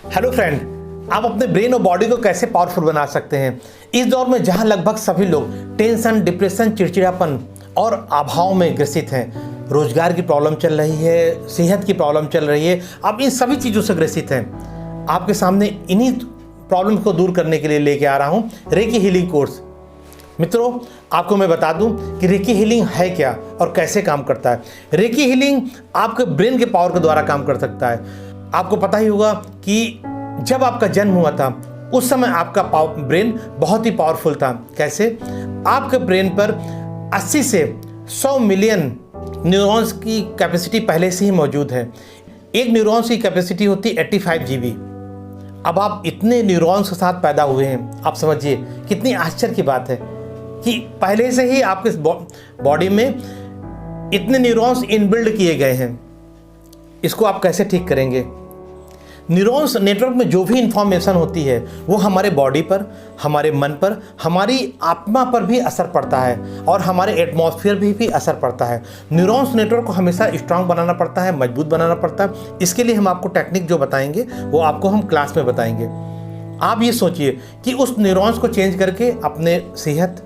Hello friend, आप अपने brain और बॉडी को कैसे पावरफुल बना सकते हैं। इस दौर में जहां लगभग सभी लोग टेंशन, डिप्रेशन, चिड़चिड़ापन और अभाव में ग्रसित हैं, रोजगार की प्रॉब्लम चल रही है, सेहत की प्रॉब्लम चल रही है, आप इन सभी चीज़ों से ग्रसित हैं। आपके सामने इन्हीं प्रॉब्लम को दूर करने के लिए लेके आ रहा हूँ रेकी हीलिंग कोर्स। मित्रों, आपको मैं बता दूं कि रेकी हीलिंग है क्या और कैसे काम करता है। रेकी हीलिंग आपके ब्रेन के पावर के द्वारा काम कर सकता है। आपको पता ही होगा कि जब आपका जन्म हुआ था उस समय आपका ब्रेन बहुत ही पावरफुल था। कैसे? आपके ब्रेन पर 80 से 100 मिलियन न्यूरॉन्स की कैपेसिटी पहले से ही मौजूद है। एक न्यूरॉन्स की कैपेसिटी होती है 85 GB। अब आप इतने न्यूरॉन्स के साथ पैदा हुए हैं। आप समझिए कितनी आश्चर्य की बात है कि पहले से ही आपके बॉडी में इतने न्यूरॉन्स इनबिल्ड किए गए हैं। इसको आप कैसे ठीक करेंगे? न्यूरॉन्स नेटवर्क में जो भी इंफॉर्मेशन होती है वो हमारे बॉडी पर, हमारे मन पर, हमारी आत्मा पर भी असर पड़ता है और हमारे एटमॉस्फेयर भी असर पड़ता है। न्यूरॉन्स नेटवर्क को हमेशा स्ट्रांग बनाना पड़ता है, मजबूत बनाना पड़ता है। इसके लिए हम आपको टेक्निक जो बताएंगे वो आपको हम क्लास में बताएंगे। आप ये सोचिए कि उस न्यूरॉन्स को चेंज करके अपने सेहत,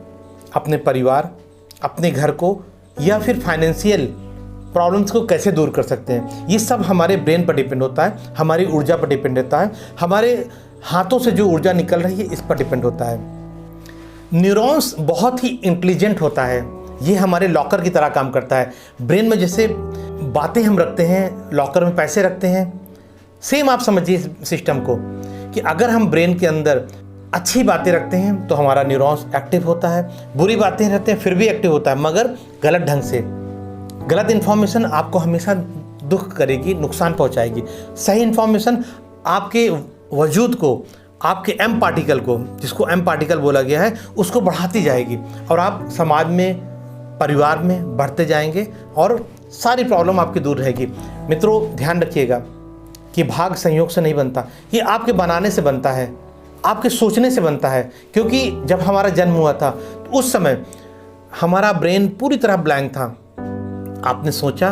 अपने परिवार, अपने घर को या फिर फाइनेंशियल प्रॉब्लम्स को कैसे दूर कर सकते हैं। ये सब हमारे ब्रेन पर डिपेंड होता है, हमारी ऊर्जा पर डिपेंड होता है, हमारे हाथों से जो ऊर्जा निकल रही है इस पर डिपेंड होता है। न्यूरॉन्स बहुत ही इंटेलिजेंट होता है। ये हमारे लॉकर की तरह काम करता है। ब्रेन में जैसे बातें हम रखते हैं, लॉकर में पैसे रखते हैं, सेम आप समझिए इस सिस्टम को कि अगर हम ब्रेन के अंदर अच्छी बातें रखते हैं तो हमारा न्यूरॉन्स एक्टिव होता है, बुरी बातें रहते हैं फिर भी एक्टिव होता है, मगर गलत ढंग से। गलत इन्फॉर्मेशन आपको हमेशा दुख करेगी, नुकसान पहुंचाएगी। सही इन्फॉर्मेशन आपके वजूद को, आपके एम पार्टिकल को, जिसको एम पार्टिकल बोला गया है, उसको बढ़ाती जाएगी और आप समाज में, परिवार में बढ़ते जाएंगे और सारी प्रॉब्लम आपकी दूर रहेगी। मित्रों, ध्यान रखिएगा कि भाग्य संयोग से नहीं बनता, ये आपके बनाने से बनता है, आपके सोचने से बनता है। क्योंकि जब हमारा जन्म हुआ था तो उस समय हमारा ब्रेन पूरी तरह ब्लैंक था। आपने सोचा,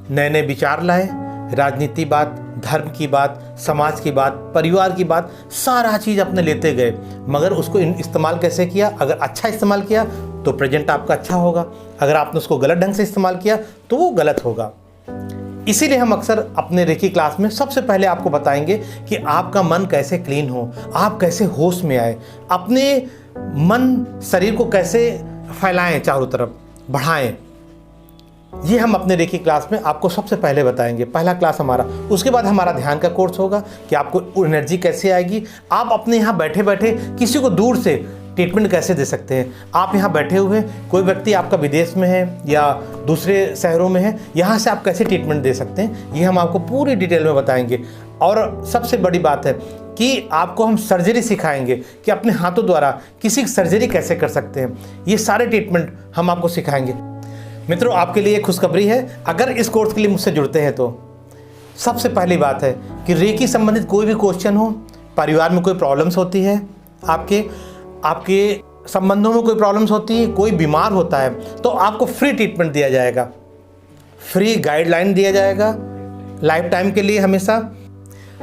नए नए विचार लाए, राजनीति बात, धर्म की बात, समाज की बात, परिवार की बात, सारा चीज़ अपने लेते गए, मगर उसको इस्तेमाल कैसे किया? अगर अच्छा इस्तेमाल किया तो प्रेजेंट आपका अच्छा होगा, अगर आपने उसको गलत ढंग से इस्तेमाल किया तो वो गलत होगा। इसीलिए हम अक्सर अपने रेकी क्लास में सबसे पहले आपको बताएंगे कि आपका मन कैसे क्लीन हो, आप कैसे होश में आए, अपने मन शरीर को कैसे फैलाएं, चारों तरफ बढ़ाएं। ये हम अपने रेकी क्लास में आपको सबसे पहले बताएंगे, पहला क्लास हमारा। उसके बाद हमारा ध्यान का कोर्स होगा कि आपको एनर्जी कैसे आएगी, आप अपने यहाँ बैठे बैठे किसी को दूर से ट्रीटमेंट कैसे दे सकते हैं। आप यहाँ बैठे हुए, कोई व्यक्ति आपका विदेश में है या दूसरे शहरों में है, यहाँ से आप कैसे ट्रीटमेंट दे सकते हैं, ये हम आपको पूरी डिटेल में बताएंगे। और सबसे बड़ी बात है कि आपको हम सर्जरी सिखाएंगे कि अपने हाथों द्वारा किसी की सर्जरी कैसे कर सकते हैं। ये सारे ट्रीटमेंट हम आपको सिखाएंगे। मित्रों, आपके लिए खुशखबरी है, अगर इस कोर्स के लिए मुझसे जुड़ते हैं तो सबसे पहली बात है कि रेकी संबंधित कोई भी क्वेश्चन हो, परिवार में कोई प्रॉब्लम्स होती है, आपके संबंधों में कोई प्रॉब्लम्स होती है, कोई बीमार होता है, तो आपको फ्री ट्रीटमेंट दिया जाएगा, फ्री गाइडलाइन दिया जाएगा लाइफ टाइम के लिए हमेशा।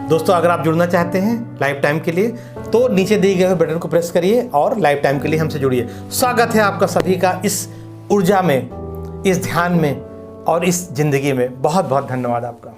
दोस्तों, अगर आप जुड़ना चाहते हैं लाइफ टाइम के लिए तो नीचे दिए गए बटन को प्रेस करिए और लाइफ टाइम के लिए हमसे जुड़िए। स्वागत है आपका सभी का इस ऊर्जा में, इस ध्यान में और इस जिंदगी में। बहुत बहुत धन्यवाद आपका।